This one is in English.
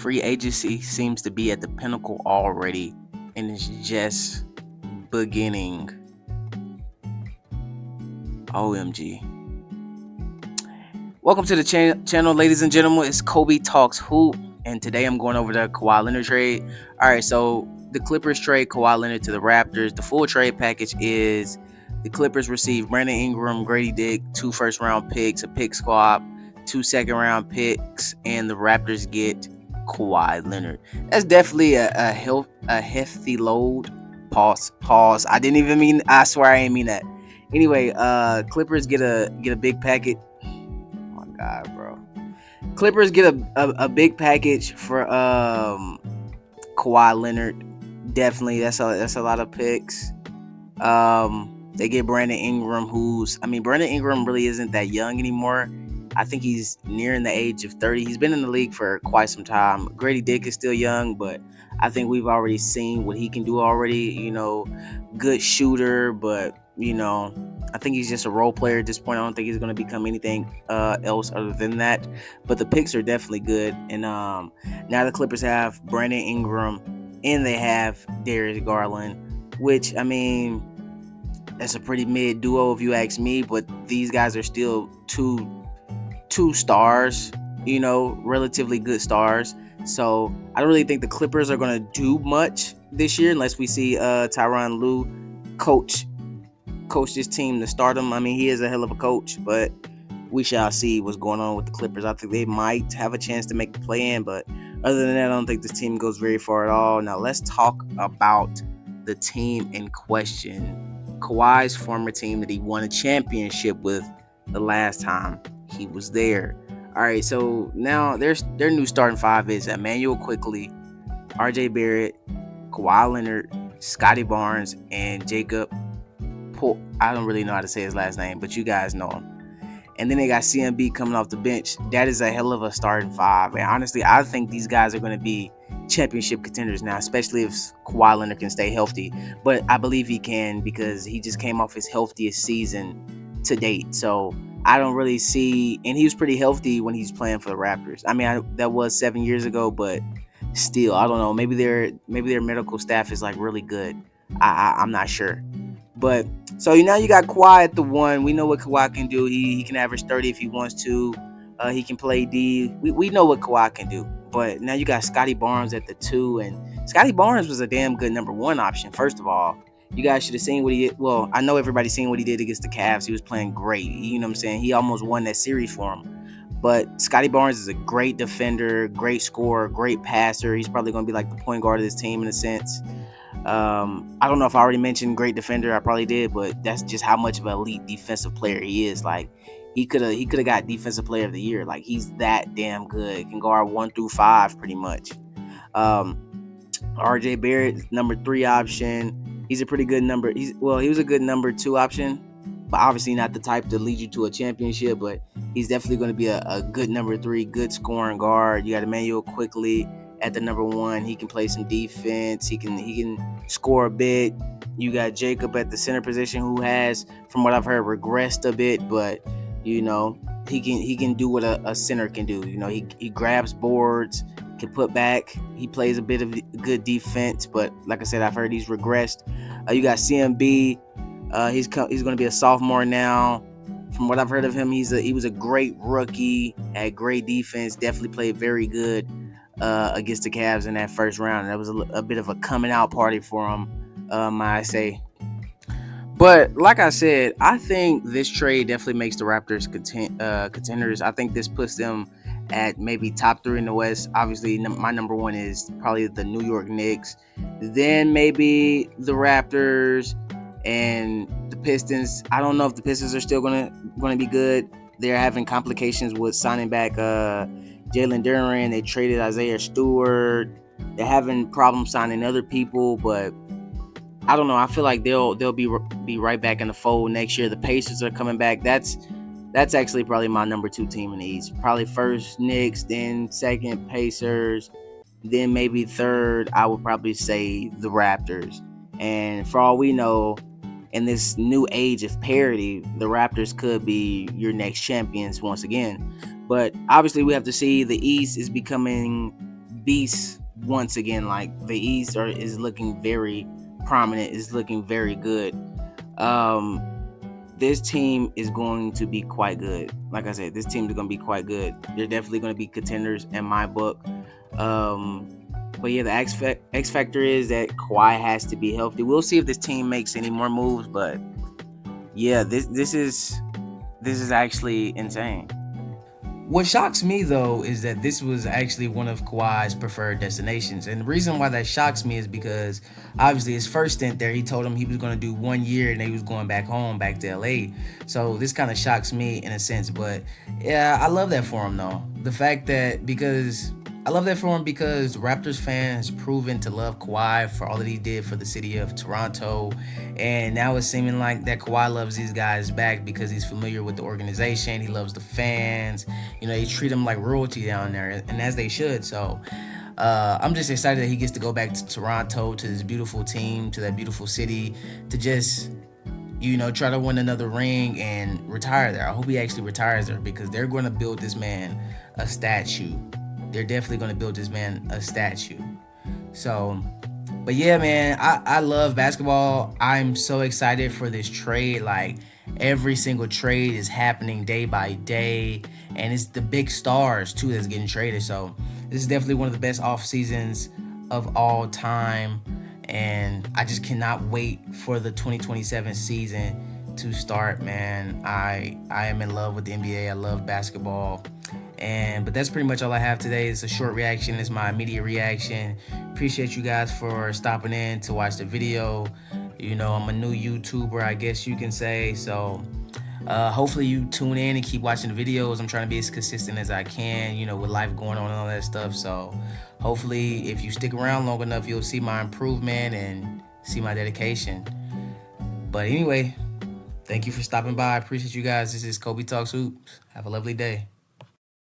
Free agency seems to be at the pinnacle already, and it's just beginning. OMG. Welcome to the channel, ladies and gentlemen. It's Kobe Talks Hoop, and today I'm going over the Kawhi Leonard trade. All right, so the Clippers trade Kawhi Leonard to the Raptors. The full trade package is the Clippers receive Brandon Ingram, Grady Dick, 2 first-round picks, a pick swap, 2 second-round picks, and the Raptors get Kawhi Leonard. That's definitely a hefty load. Pause. I didn't even mean. I swear I didn't mean that. Anyway, Clippers get a big package. God, bro. Clippers get a big package for Kawhi Leonard. Definitely, that's a lot of picks. They get Brandon Ingram, Brandon Ingram really isn't that young anymore. I think he's nearing the age of 30. He's been in the league for quite some time. Grady Dick is still young, but I think we've already seen what he can do already. Good shooter, but I think he's just a role player at this point. I don't think he's going to become anything else other than that. But the picks are definitely good. And now the Clippers have Brandon Ingram and they have Darius Garland, which, that's a pretty mid duo if you ask me. But these guys are still two stars, relatively good stars. So I don't really think the Clippers are going to do much this year unless we see Tyronn Lue coach this team to start him. He is a hell of a coach, but we shall see what's going on with the Clippers. I think they might have a chance to make the play-in, but other than that, I don't think this team goes very far at all. Now let's talk about the team in question. Kawhi's former team that he won a championship with the last time he was there. All right, so now their new starting five is Emmanuel Quickley, RJ Barrett, Kawhi Leonard, Scotty Barnes, and Jacob. I don't really know how to say his last name, but you guys know him. And then they got CMB coming off the bench. That is a hell of a starting five. And honestly, I think these guys are going to be championship contenders now, especially if Kawhi Leonard can stay healthy. But I believe he can because he just came off his healthiest season to date. So I don't really see, and he was pretty healthy when he was playing for the Raptors. That was 7 years ago, but still, I don't know. Maybe their medical staff is like really good. I'm not sure. But so now you got Kawhi at the 1. We know what Kawhi can do. He can average 30 if he wants to. He can play D. We know what Kawhi can do. But now you got Scotty Barnes at the 2, and Scotty Barnes was a damn good number 1 option. First of all, you guys should have seen what he did. Well, I know everybody's seen what he did against the Cavs. He was playing great. You know what I'm saying? He almost won that series for him. But Scotty Barnes is a great defender, great scorer, great passer. He's probably going to be like the point guard of this team in a sense. I don't know if I already mentioned great defender. I probably did, but that's just how much of an elite defensive player he is. Like he could have got defensive player of the year. Like he's that damn good. Can guard 1 through 5 pretty much. RJ Barrett, number 3 option. He's a pretty good number. He was a good number 2 option, but obviously not the type to lead you to a championship. But he's definitely going to be a good number 3, good scoring guard. You got Emmanuel Quickley at the number 1. He can play some defense. He can score a bit. You got Jacob at the center position, who has, from what I've heard, regressed a bit, but he can do what a center can do. He grabs boards, can put back. He plays a bit of good defense, but like I said, I've heard he's regressed. You got CMB. He's going to be a sophomore now. From what I've heard of him, he was a great rookie, had great defense, definitely played very good against the Cavs in that first round. That was a bit of a coming out party for him, I say. But like I said, I think this trade definitely makes the Raptors contenders. I think this puts them at maybe top 3 in the West. Obviously, my number 1 is probably the New York Knicks, then maybe the Raptors and the Pistons. I don't know if the Pistons are still going to be good. They're having complications with signing back Jalen Duren. They traded Isaiah Stewart. They're having problems signing other people, but I don't know. I feel like they'll be right back in the fold next year. The Pacers are coming back. That's actually probably my number 2 team in the East. Probably first Knicks, then second Pacers, then maybe third I would probably say the Raptors. And for all we know, in this new age of parity, the Raptors could be your next champions once again. But obviously we have to see. The East is becoming beast once again. Like the East is looking very prominent, is looking very good. Um, this team is going to be quite good. Like I said, this team is going to be quite good. They're definitely going to be contenders in my book. But yeah, the X factor is that Kawhi has to be healthy. We'll see if this team makes any more moves, but yeah, this is actually insane. What shocks me though is that this was actually one of Kawhi's preferred destinations, and the reason why that shocks me is because obviously his first stint there, he told him he was going to do 1 year and he was going back home, back to LA. So this kind of shocks me in a sense, but yeah, I love that for him though. The fact that because I love that for him because Raptors fans proven to love Kawhi for all that he did for the city of Toronto, and now it's seeming like that Kawhi loves these guys back because he's familiar with the organization. He loves the fans. You know, they treat him like royalty down there, and as they should. So I'm just excited that he gets to go back to Toronto, to this beautiful team, to that beautiful city, to just try to win another ring and retire there. I hope he actually retires there because they're going to build this man a statue. They're definitely going to build this man a statue. So, but yeah, man, I love basketball. I'm so excited for this trade. Like, every single trade is happening day by day, and it's the big stars too that's getting traded. So, this is definitely one of the best off seasons of all time, and I just cannot wait for the 2027 season to start, man. I am in love with the NBA. I love basketball. But that's pretty much all I have today. It's a short reaction. It's my immediate reaction. Appreciate you guys for stopping in to watch the video. I'm a new YouTuber, I guess you can say. So hopefully you tune in and keep watching the videos. I'm trying to be as consistent as I can, with life going on and all that stuff. So hopefully if you stick around long enough, you'll see my improvement and see my dedication. But anyway, thank you for stopping by. I appreciate you guys. This is Kobe Talks Hoops. Have a lovely day.